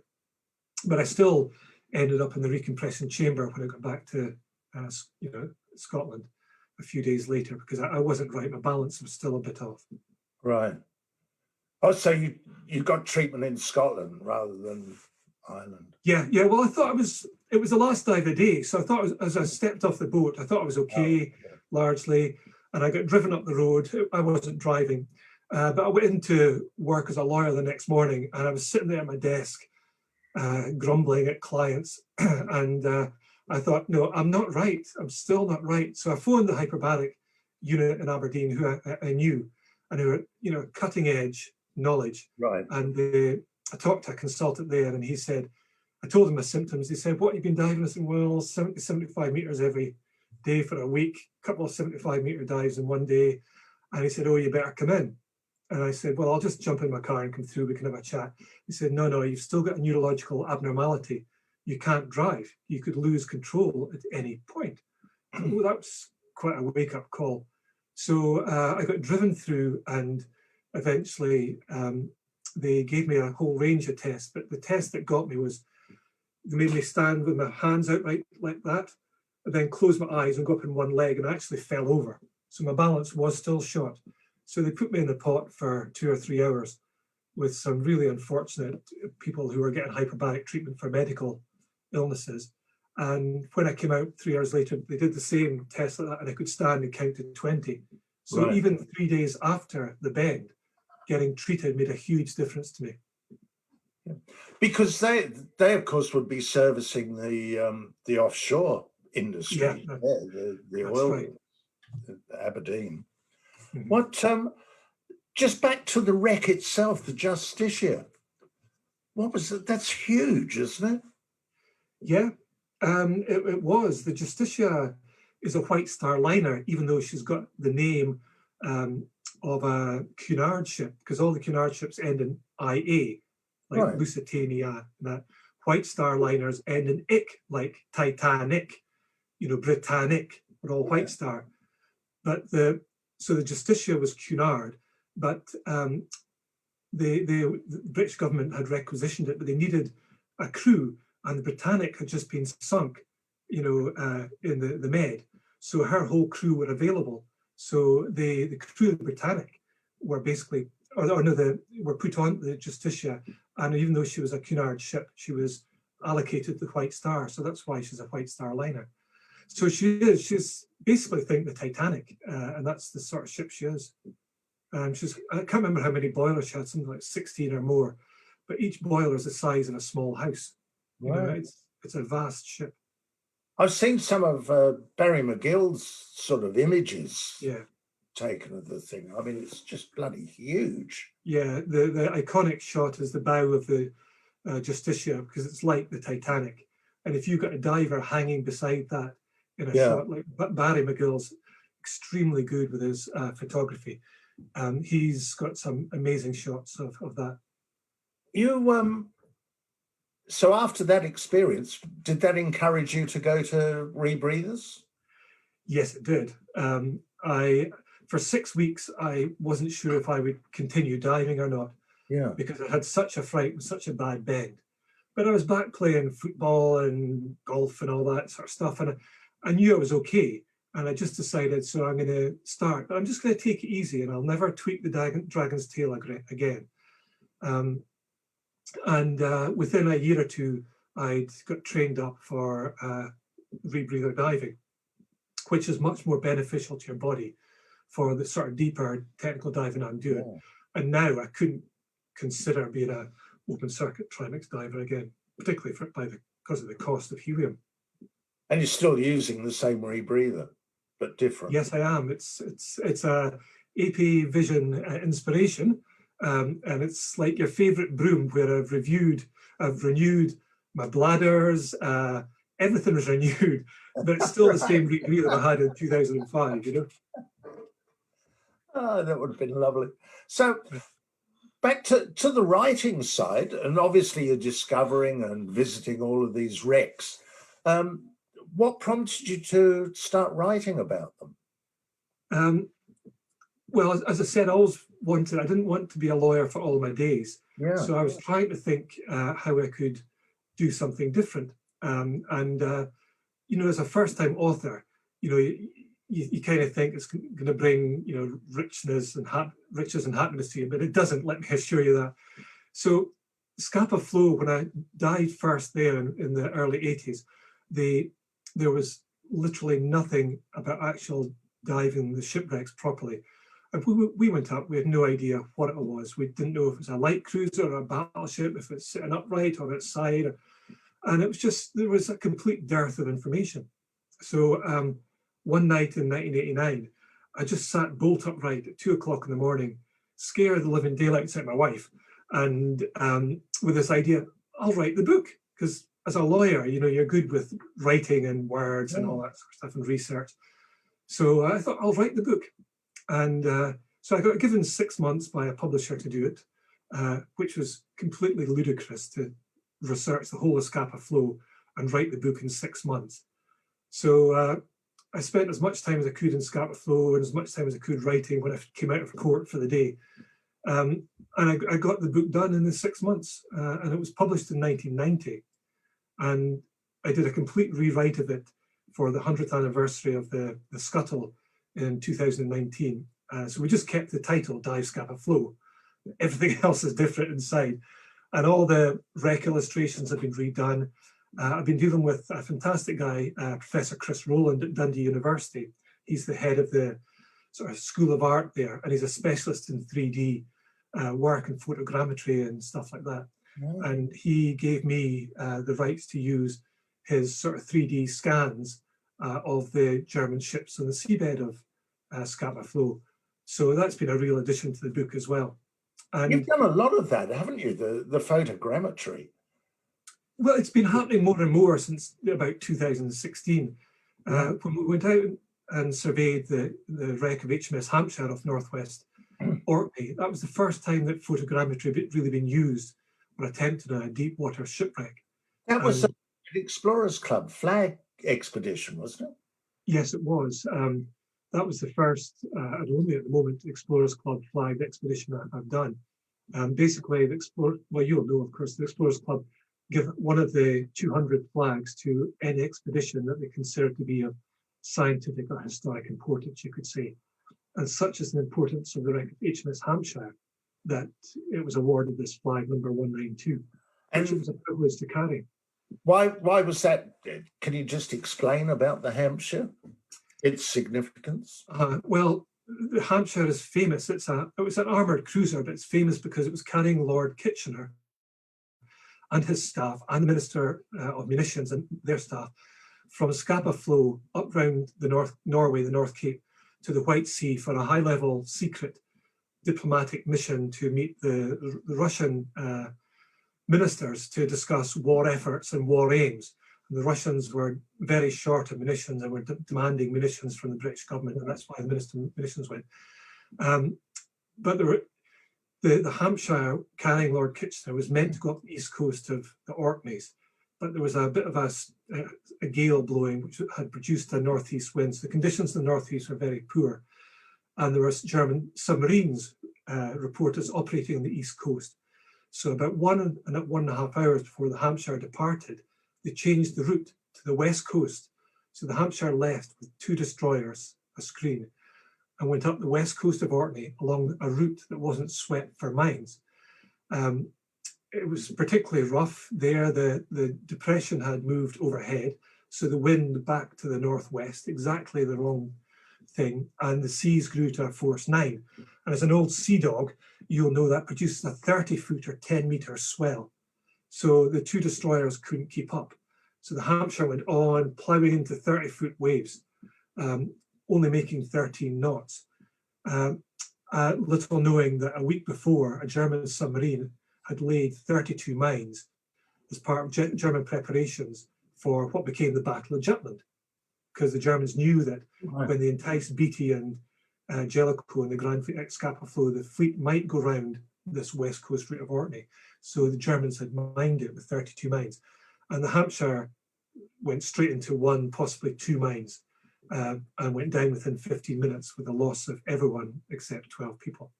But I still ended up in the recompression chamber when I got back to, Scotland a few days later, because I wasn't right. My balance was still a bit off. Right. Oh, so you got treatment in Scotland rather than Ireland? Yeah. Well, I thought it was the last dive of the day. So I thought as I stepped off the boat, I thought I was okay, largely. And I got driven up the road. I wasn't driving. But I went into work as a lawyer the next morning, and I was sitting there at my desk, grumbling at clients. And I thought, no, I'm not right. I'm still not right. So I phoned the hyperbaric unit in Aberdeen, who I knew, and who were, you know, cutting edge knowledge. Right. And I talked to a consultant there, and he said, I told him my symptoms. He said, what have you been diving? I said, well, 70, 75 meters every day for a week, a couple of 75 meter dives in one day. And he said, oh, you better come in. And I said, well, I'll just jump in my car and come through, we can have a chat. He said, no, you've still got a neurological abnormality. You can't drive. You could lose control at any point. Oh, that was quite a wake-up call. So I got driven through, and eventually they gave me a whole range of tests, but the test that got me was, they made me stand with my hands out like that, and then close my eyes and go up in one leg, and I actually fell over. So my balance was still shot. So they put me in the pot for 2 or 3 hours with some really unfortunate people who were getting hyperbaric treatment for medical illnesses. And when I came out 3 hours later, they did the same test like that, and I could stand and count to 20. So Right. even 3 days after the bend, getting treated made a huge difference to me. Because they of course would be servicing the offshore industry, Yeah, the that's oil, right. Aberdeen. Mhm. What just back to the wreck itself, the Justitia. What was it? That's huge, isn't it? Yeah, it was. The Justitia is a White Star liner, even though she's got the name of a Cunard ship, because all the Cunard ships end in IA, like Right. Lusitania. That White Star liners end in ick, like Titanic, Britannic, are all White Star. But so the Justitia was Cunard, but the British government had requisitioned it, but they needed a crew, and the Britannic had just been sunk, in the Med. So her whole crew were available. So the crew of the Britannic were basically, were put on the Justitia, and even though she was a Cunard ship, she was allocated the White Star. So that's why she's a White Star liner. So she's basically, think, the Titanic, and that's the sort of ship she is. I can't remember how many boilers she had, something like 16 or more, but each boiler is the size of a small house. Right. It's a vast ship. I've seen some of Barry McGill's sort of images taken of the thing. I mean, it's just bloody huge. Yeah, the iconic shot is the bow of the Justitia, because it's like the Titanic. And if you've got a diver hanging beside that in a shot, like Barry McGill's extremely good with his photography. He's got some amazing shots of that. You so after that experience, did that encourage you to go to rebreathers? Yes, it did. For 6 weeks, I wasn't sure if I would continue diving or not. Yeah. Because I had such a fright with such a bad bend. But I was back playing football and golf and all that sort of stuff, and I knew I was okay. And I just decided, so I'm going to start, but I'm just going to take it easy, and I'll never tweak the dragon's tail again. Within a year or two, I'd got trained up for rebreather diving, which is much more beneficial to your body for the sort of deeper technical diving I'm doing. Yeah. And now I couldn't consider being an open circuit trimix diver again, particularly because of the cost of helium. And you're still using the same rebreather, but different. Yes, I am. It's a AP Vision Inspiration, and it's like your favorite broom, where I've renewed my bladders, everything was renewed, but it's still the same rebreather I had in 2005, Oh, that would have been lovely. So back to the writing side, and obviously you're discovering and visiting all of these wrecks. What prompted you to start writing about them? Well, as I said, I didn't want to be a lawyer for all my days. Yeah. So I was trying to think how I could do something different. As a first-time author, you kind of think it's going to bring, riches and happiness to you, but it doesn't, let me assure you that. So Scapa Flow, when I dived first there in the early 80s, there was literally nothing about actual diving the shipwrecks properly. And we went up, we had no idea what it was. We didn't know if it was a light cruiser or a battleship, if it's sitting upright or its side. And it was just, there was a complete dearth of information. So one night in 1989, I just sat bolt upright at 2 o'clock in the morning, scared the living daylights out of my wife. And with this idea, I'll write the book, because as a lawyer, you're good with writing and words and all that sort of stuff and research. So I thought, I'll write the book. And So I got given 6 months by a publisher to do it, which was completely ludicrous, to research the whole of Scapa Flow and write the book in 6 months. So I spent as much time as I could in Scapa Flow and as much time as I could writing when I came out of court for the day. And I got the book done in the 6 months, and it was published in 1990. And I did a complete rewrite of it for the 100th anniversary of the Scuttle in 2019. So we just kept the title, Dive Scapa Flow. Everything else is different inside. And all the wreck illustrations have been redone. I've been dealing with a fantastic guy, Professor Chris Rowland at Dundee University. He's the head of the sort of School of Art there, and he's a specialist in 3D work and photogrammetry and stuff like that. Mm. And he gave me the rights to use his sort of 3D scans of the German ships on the seabed of Scapa Flow. So that's been a real addition to the book as well. And you've done a lot of that, haven't you? The photogrammetry. Well, it's been happening more and more since about 2016. When we went out and surveyed the wreck of HMS Hampshire off Northwest Orkney, that was the first time that photogrammetry had really been used or attempted on a deep water shipwreck. That was the Explorers Club flag expedition, wasn't it? Yes, it was. That was the first, and only at the moment, Explorers Club flagged expedition I've done. Basically, well, you'll know, of course, the Explorers Club give one of the 200 flags to any expedition that they consider to be of scientific or historic importance, you could say. And such is the importance of the wreck of HMS Hampshire that it was awarded this flag number 192, which it was a privilege to carry. Why was that? Can you just explain about the Hampshire, its significance? Well, the Hampshire is famous. It was an armoured cruiser, but it's famous because it was carrying Lord Kitchener and his staff and the Minister of Munitions and their staff from Scapa Flow up round the Norway, the North Cape, to the White Sea for a high-level secret diplomatic mission to meet the Russian ministers to discuss war efforts and war aims. And the Russians were very short of munitions and were demanding munitions from the British government, and that's why the Minister of Munitions went. But the Hampshire carrying Lord Kitchener was meant to go up the east coast of the Orkneys, but there was a bit of a gale blowing which had produced a northeast wind. So the conditions in the northeast were very poor, and there were German submarines reported operating on the east coast. So about 1.5 hours before the Hampshire departed, they changed the route to the west coast. So the Hampshire left with 2 destroyers, a screen, and went up the west coast of Orkney along a route that wasn't swept for mines. It was particularly rough there. The depression had moved overhead, so the wind back to the northwest, exactly the wrong thing, and the seas grew to a force 9. And as an old sea dog, you'll know that produces a 30-foot or 10-meter swell. So the 2 destroyers couldn't keep up. So the Hampshire went on, ploughing into 30-foot waves, only making 13 knots. Little knowing that a week before, a German submarine had laid 32 mines as part of German preparations for what became the Battle of Jutland, because the Germans knew that when they enticed Beatty and Jellicoe and the Grand Fleet at Scapa Flow, the fleet might go round this west coast route of Orkney. So the Germans had mined it with 32 mines. And the Hampshire went straight into 1, possibly 2 mines, and went down within 15 minutes with a loss of everyone except 12 people.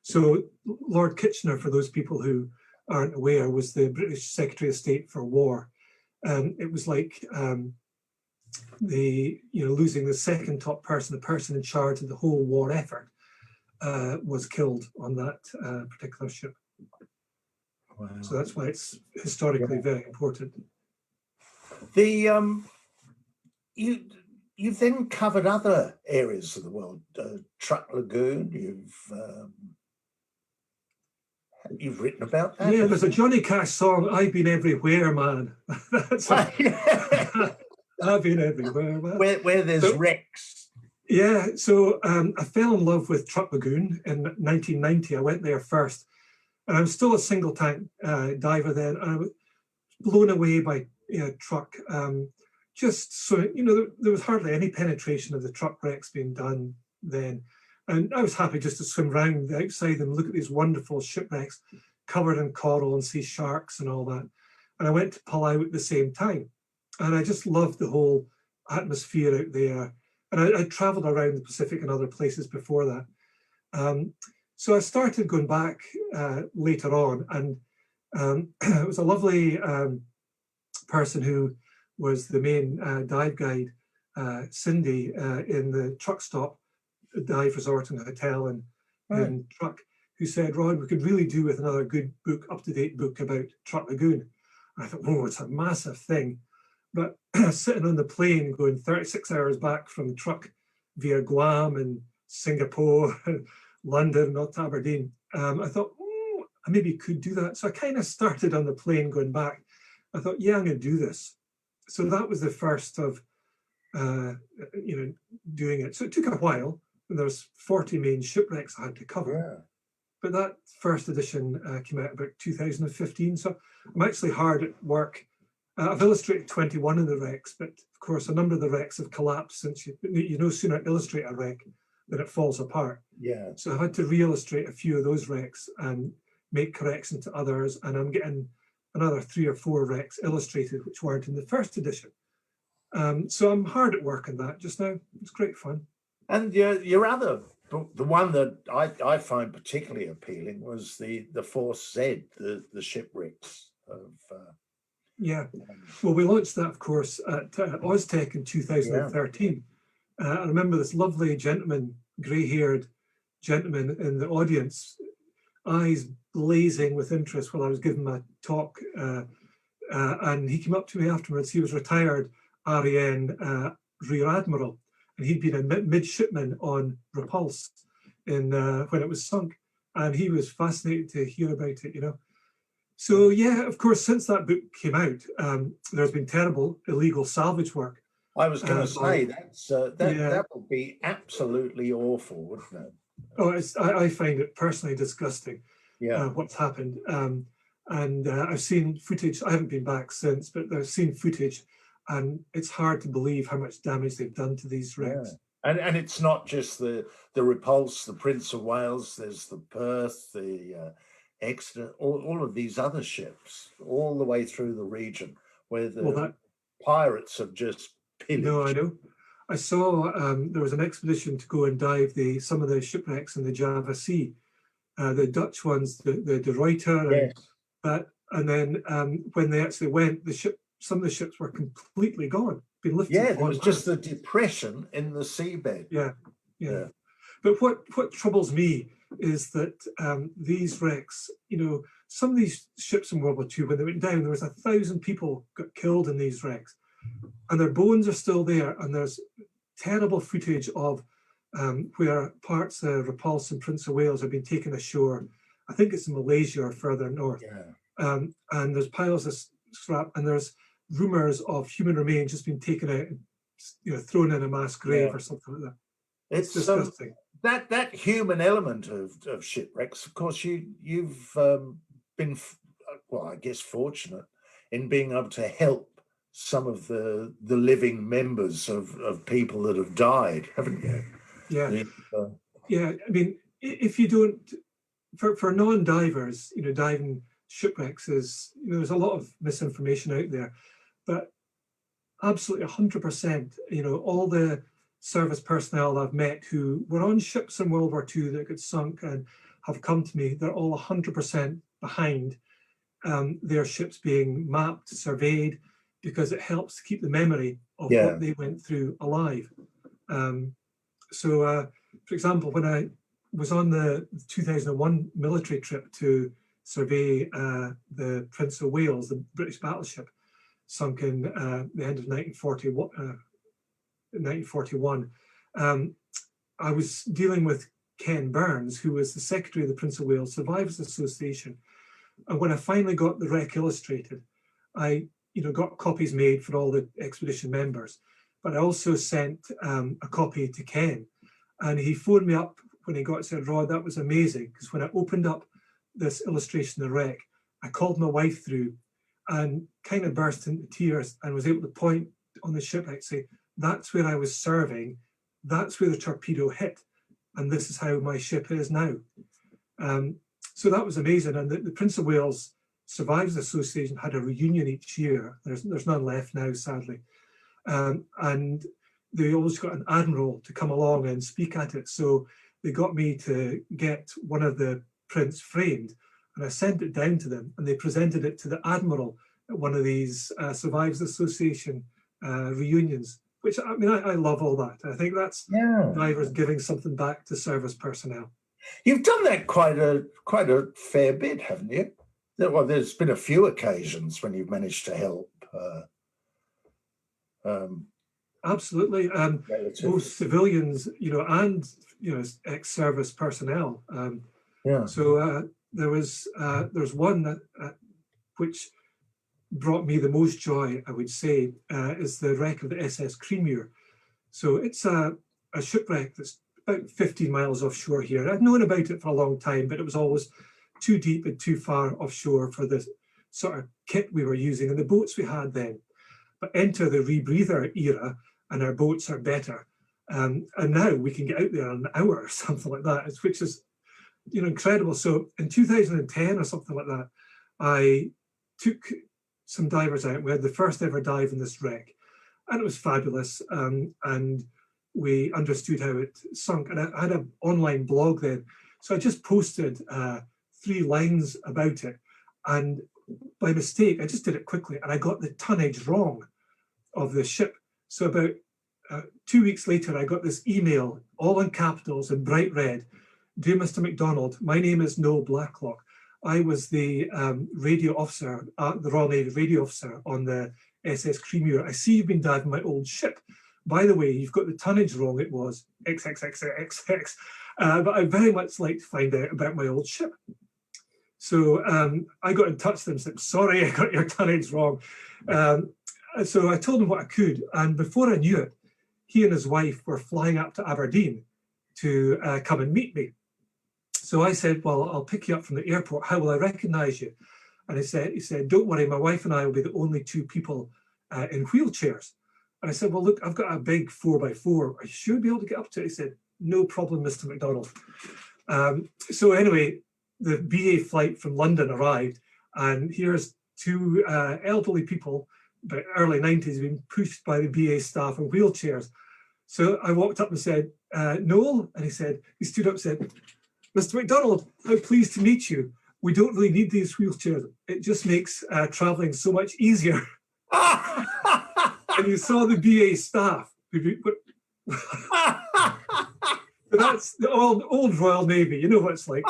So Lord Kitchener, for those people who aren't aware, was the British Secretary of State for War. It was like losing the second top person, the person in charge of the whole war effort, was killed on that particular ship. Wow. So that's why it's historically very important. You've then covered other areas of the world, Truck Lagoon. You've written about that. Yeah, there's a Johnny Cash song, "I've Been Everywhere, Man." I've been everywhere, man. Where there's wrecks. Yeah, so I fell in love with Truck Lagoon in 1990. I went there first, and I was still a single tank diver then. And I was blown away by Truck. Just so, there was hardly any penetration of the truck wrecks being done then. And I was happy just to swim around outside and look at these wonderful shipwrecks covered in coral and see sharks and all that. And I went to Palau at the same time. And I just loved the whole atmosphere out there. And I traveled around the Pacific and other places before that. So I started going back later on, and it was a lovely person who was the main dive guide, Cindy, in the truck stop, dive resort and hotel in Truck, who said, Rod, we could really do with another good book, up-to-date book about Truck Lagoon. And I thought, oh, it's a massive thing. But sitting on the plane going 36 hours back from Truck via Guam and Singapore, London, not to Aberdeen, I thought, oh, I maybe could do that. So I kind of started on the plane going back. I thought, yeah, I'm going to do this. So that was the first of, doing it. So it took a while. And there was 40 main shipwrecks I had to cover. Yeah. But that first edition came out about 2015. So I'm actually hard at work. I've illustrated 21 of the wrecks, but of course, a number of the wrecks have collapsed since you no sooner illustrate a wreck than it falls apart. Yeah. So I've had to re-illustrate a few of those wrecks and make corrections to others. And I'm getting another 3 or 4 wrecks illustrated, which weren't in the first edition. So I'm hard at work on that just now. It's great fun. And your other book, the one that I find particularly appealing, was the Force Z, the shipwrecks of. Yeah, well, we launched that, of course, at OzTech in 2013. I remember this lovely gentleman, grey-haired gentleman in the audience, eyes blazing with interest while I was giving my talk. And he came up to me afterwards. He was retired RAN Rear Admiral, and he'd been a midshipman on Repulse when it was sunk. And he was fascinated to hear about it, So yeah, of course, since that book came out, there's been terrible illegal salvage work. I was going to say that would be absolutely awful, wouldn't it? Oh, I find it personally disgusting. Yeah, what's happened, and I've seen footage. I haven't been back since, but I've seen footage, and it's hard to believe how much damage they've done to these wrecks. Yeah. And it's not just the Repulse, the Prince of Wales. There's the Perth, the Exeter, all of these other ships, all the way through the region where the pirates have just pillaged. No, I know. I saw there was an expedition to go and dive some of the shipwrecks in the Java Sea, the Dutch ones, the De Ruyter, yes. And then when they actually went, some of the ships were completely gone, been lifted. Yeah, there was just the depression in the seabed. Yeah. But what troubles me is that these wrecks, some of these ships in World War II, when they went down, there was 1,000 people got killed in these wrecks, and their bones are still there. And there's terrible footage of where parts of Repulse and Prince of Wales have been taken ashore. I think it's in Malaysia or further north. Yeah. And there's piles of scrap, and there's rumors of human remains just being taken out and thrown in a mass grave or something like that. It's disgusting. That human element of shipwrecks, of course, you've been, well, I guess, fortunate in being able to help some of the living members of people that have died, haven't you? Yeah. Yeah. I mean, if you don't, for non-divers, diving shipwrecks is, there's a lot of misinformation out there, but absolutely 100%, all the service personnel I've met who were on ships in World War II that got sunk and have come to me, they're all 100% behind their ships being mapped, surveyed, because it helps to keep the memory of what they went through alive. So, for example, when I was on the 2001 military trip to survey the Prince of Wales, the British battleship, sunk in the end of 1941, I was dealing with Ken Burns, who was the secretary of the Prince of Wales Survivors Association. And when I finally got the wreck illustrated, I got copies made for all the expedition members, but I also sent a copy to Ken. And he phoned me up when he got it, said, Rod, that was amazing, because when I opened up this illustration of the wreck, I called my wife through and kind of burst into tears and was able to point on the shipwreck, say, that's where I was serving, that's where the torpedo hit. and this is how my ship is now. So that was amazing. And the Prince of Wales Survivors Association had a reunion each year. There's none left now, sadly. And they always got an admiral to come along and speak at it. So they got me to get one of the prints framed, and I sent it down to them, and they presented it to the admiral at one of these Survivors Association reunions, which, I mean, I love all that. I think that's divers giving something back to service personnel. You've done that quite a fair bit, haven't you? Well, there's been a few occasions when you've managed to help. Absolutely, both civilians, and ex-service personnel. So there's one that which brought me the most joy, I would say, is the wreck of the SS Creamier. So it's a shipwreck that's about 15 miles offshore here. I'd known about it for a long time, but it was always too deep and too far offshore for the sort of kit we were using and the boats we had then. But enter the rebreather era, and our boats are better. And now we can get out there in an hour or something like that, which is incredible. So in 2010 or something like that, I took some divers out. We had the first ever dive in this wreck, and it was fabulous. And we understood how it sunk. And I had an online blog then. So I just posted 3 lines about it. And by mistake, I just did it quickly, and I got the tonnage wrong of the ship. So about 2 weeks later, I got this email, all in capitals in bright red. Dear Mr. MacDonald, my name is Noel Blacklock. I was the radio officer, the Royal Navy radio officer on the SS Creamier. I see you've been diving my old ship. By the way, you've got the tonnage wrong. It was XXXXX. But I'd very much like to find out about my old ship. So I got in touch with them and said, sorry, I got your tonnage wrong. So I told him what I could. And before I knew it, he and his wife were flying up to Aberdeen to come and meet me. So I said, well, I'll pick you up from the airport. How will I recognize you? And he said, don't worry, my wife and I will be the only 2 people in wheelchairs. And I said, well, look, I've got a big 4x4. Are you sure you'll be able to get up to it? He said, no problem, Mr. MacDonald. So anyway, the BA flight from London arrived, and here's 2 elderly people, about early 90s, being pushed by the BA staff in wheelchairs. So I walked up and said, Noel, and he stood up and said, Mr. MacDonald, how pleased to meet you. We don't really need these wheelchairs. It just makes traveling so much easier. And you saw the BA staff. That's the old Royal Navy. You know what it's like.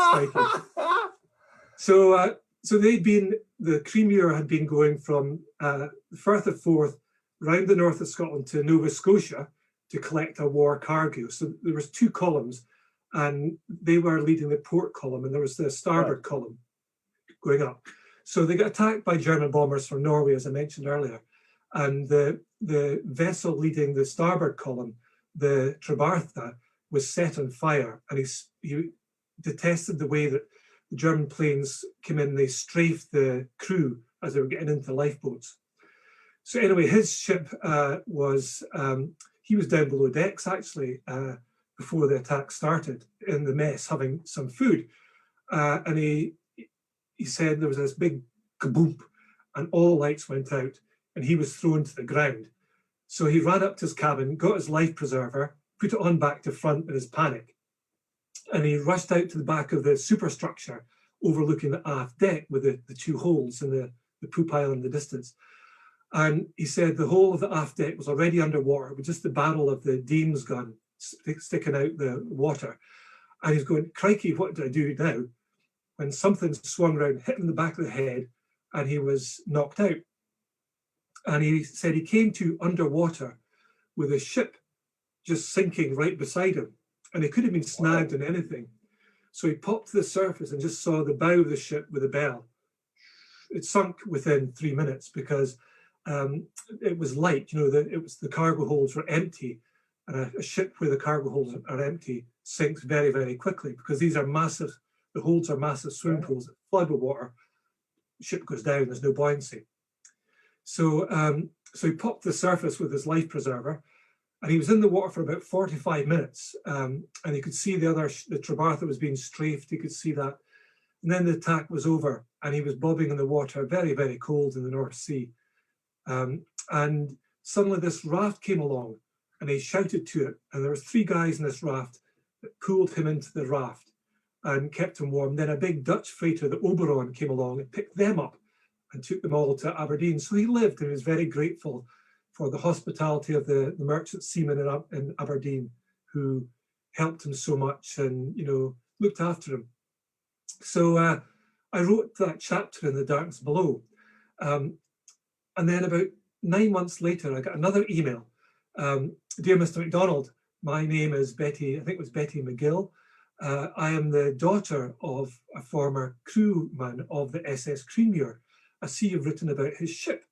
So the Creamier had been going from the Firth of Forth round the north of Scotland to Nova Scotia to collect a war cargo. So there was 2 columns, and they were leading the port column, and there was the starboard column going up. So they got attacked by German bombers from Norway, as I mentioned earlier. And the vessel leading the starboard column, the Trebartha, was set on fire. And he detested the way that the German planes came in, they strafed the crew as they were getting into lifeboats. So anyway, his ship he was down below decks actually before the attack started in the mess, having some food. And he said there was this big kaboom and all lights went out and he was thrown to the ground. So he ran up to his cabin, got his life preserver, put it on back to front in his panic. And he rushed out to the back of the superstructure overlooking the aft deck with the 2 holes in the poop pile in the distance. And he said the whole of the aft deck was already underwater with just the barrel of the Dean's gun sticking out the water. And he's going, crikey, what do I do now? When something swung around, hit him in the back of the head, and he was knocked out. And he said he came to underwater with a ship just sinking right beside him. And he could have been snagged in anything. So he popped to the surface and just saw the bow of the ship with a bell. It sunk within 3 minutes because it was light. The cargo holds were empty. And a ship where the cargo holds are empty sinks very, very quickly because these are massive, the holds are massive swimming pools that flood with water. The ship goes down, there's no buoyancy. So he popped to the surface with his life preserver And he was in the water for about 45 minutes. And you could see the Trebartha was being strafed. You could see that. And then the attack was over and he was bobbing in the water, very, very cold in the North Sea. And suddenly this raft came along and he shouted to it. And there was 3 guys in this raft that pulled him into the raft and kept him warm. Then a big Dutch freighter, the Oberon, came along and picked them up and took them all to Aberdeen. So he lived and he was very grateful for the hospitality of the merchant seamen in Aberdeen who helped him so much and, you know, looked after him. So I wrote that chapter in The Darkness Below. And then about 9 months later, I got another email. Dear Mr. MacDonald, my name is Betty, I think it was Betty McGill. I am the daughter of a former crewman of the SS Creamier. I see you've written about his ship.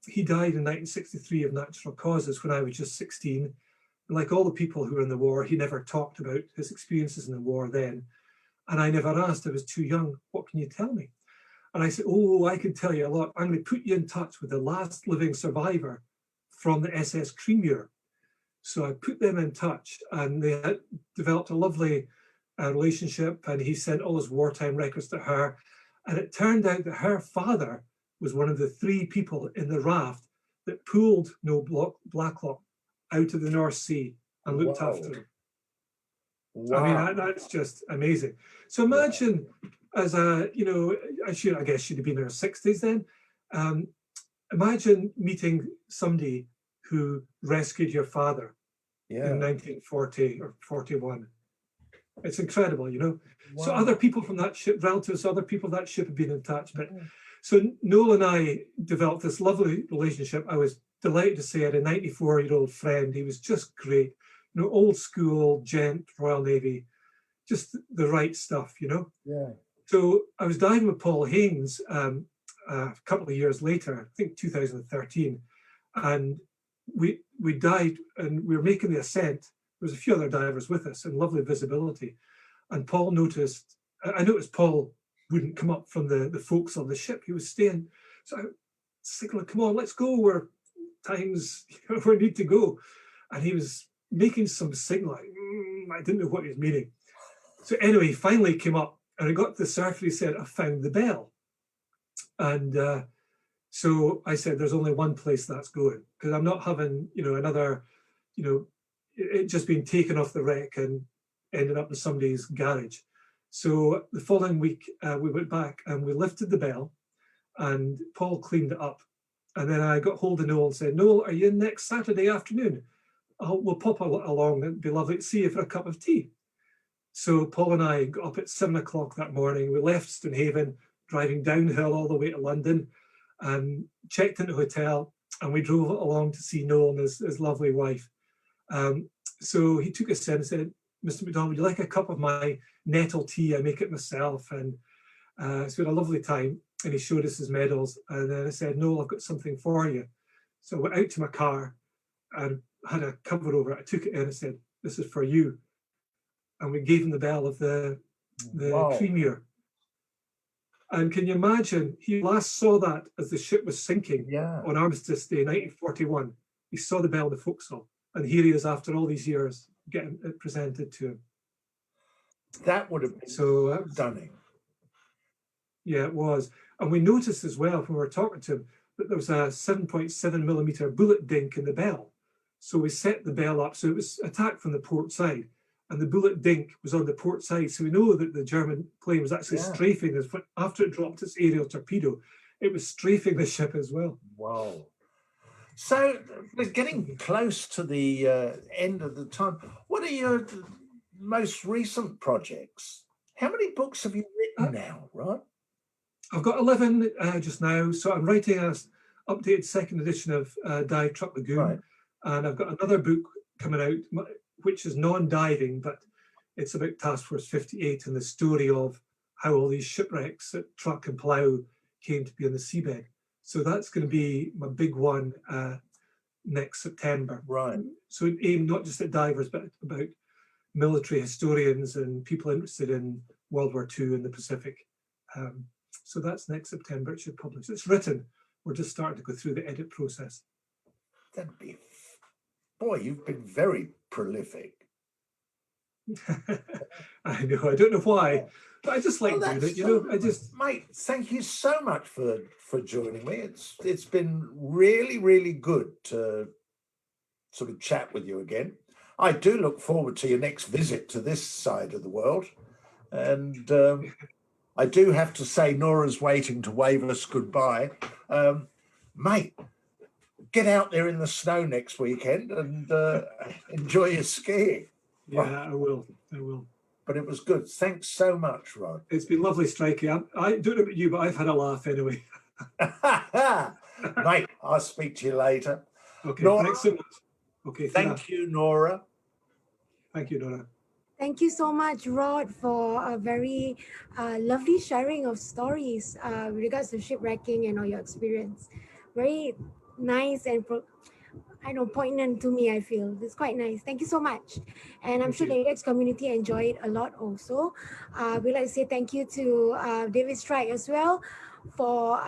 He died in 1963 of natural causes when I was just 16. And like all the people who were in the war, he never talked about his experiences in the war then. And I never asked, I was too young. What can you tell me? And I said, oh, I can tell you a lot. I'm going to put you in touch with the last living survivor from the SS Creamier. So I put them in touch and they had developed a lovely relationship, and he sent all his wartime records to her. And it turned out that her father was one of the 3 people in the raft that pulled Noel Blacklock out of the North Sea and looked after him. Wow. I mean, that's just amazing. So imagine as a, you know, I guess she'd have been in her 60s then. Imagine meeting somebody who rescued your father in 1940 or 41. It's incredible, you know. Wow. So other people from that ship, relatives, other people that ship have been in touch. But so Noel and I developed this lovely relationship. I was delighted to say I had a 94-year-old friend. He was just great, you know, old school gent, Royal Navy, just the right stuff, you know. Yeah. So I was diving with Paul Haynes a couple of years later, I think 2013, and we dived and we were making the ascent. There was a few other divers with us and lovely visibility. And Paul noticed, I noticed Paul wouldn't come up from the folks on the ship. He was staying. So I signaled, come on, let's go. We're times we need to go. And he was making some signal. I didn't know what he was meaning. So anyway, he finally came up and I got to the surface. He said, I found the bell. And so I said, there's only one place that's going, because I'm not having, you know, another, you know, it just being taken off the wreck and ended up in somebody's garage. So the following week, we went back and we lifted the bell and Paul cleaned it up. And then I got hold of Noel and said, Noel, are you in next Saturday afternoon? We'll pop along. It'd be lovely to see you for a cup of tea. So Paul and I got up at 7 o'clock that morning. We left Stonehaven, driving downhill all the way to London, and checked into a hotel, and we drove along to see Noel and his lovely wife. So he took us in and said, Mr. MacDonald, would you like a cup of my nettle tea? I make it myself. And so we had a lovely time, and he showed us his medals. And then I said, Noel, I've got something for you. So I went out to my car and had a cover over it. I took it in and said, this is for you. And we gave him the bell of the Creamier. And can you imagine, he last saw that as the ship was sinking on Armistice Day, 1941. He saw the bell in the forecastle. And here he is after all these years getting it presented to him. That would have been so stunning. Yeah, it was. And we noticed as well when we were talking to him that there was a 7.7 millimeter bullet dink in the bell. So we set the bell up. So it was attacked from the port side. And the bullet dink was on the port side. So we know that the German plane was actually strafing this. After it dropped its aerial torpedo, it was strafing the ship as well. Wow. So we're getting close to the end of the time. What are your most recent projects? How many books have you written now, Rod? I've got 11 just now. So I'm writing an updated second edition of Dive Truck Lagoon. Right. And I've got another book coming out, which is non-diving, but it's about Task Force 58 and the story of how all these shipwrecks at Truck and Plough came to be on the seabed. So that's going to be my big one next September. Right. So aimed not just at divers, but about military historians and people interested in World War II and the Pacific. So that's next September. It should publish. It's written. We're just starting to go through the edit process. That'd be boy, you've been very prolific. I know, I don't know why, but I just like doing it, you know. I just, mate, thank you so much for joining me. It's been really, really good to sort of chat with you again. I do look forward to your next visit to this side of the world. And I do have to say, Nora's waiting to wave us goodbye. Mate, get out there in the snow next weekend and enjoy your skiing. yeah, I will. But it was good. Thanks so much, Rod. It's been lovely, Strikey. I don't know about you, but I've had a laugh anyway. Mate, I'll speak to you later. Okay, Nora, thanks so much. Okay, thank you, Nora. Thank you, Nora. Thank you so much, Rod, for a very lovely sharing of stories with regards to shipwrecking and all your experience. Very nice and poignant to me, I feel. It's quite nice. Thank you so much. And I'm sure the ADEX community enjoyed it a lot also. We'd like to say thank you to David Strike as well for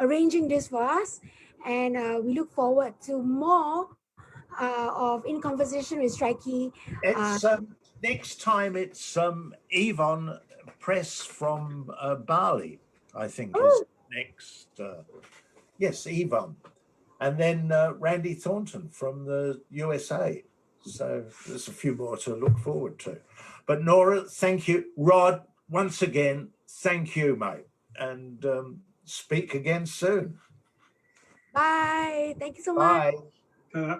arranging this for us. And we look forward to more of In Conversation with Strikey. It's next time it's Yvonne Press from Bali, I think is next. Yes, Yvonne. And then Randy Thornton from the USA. So there's a few more to look forward to. But Nora, thank you. Rod, once again, thank you, mate. And speak again soon. Bye. Thank you so much. Bye.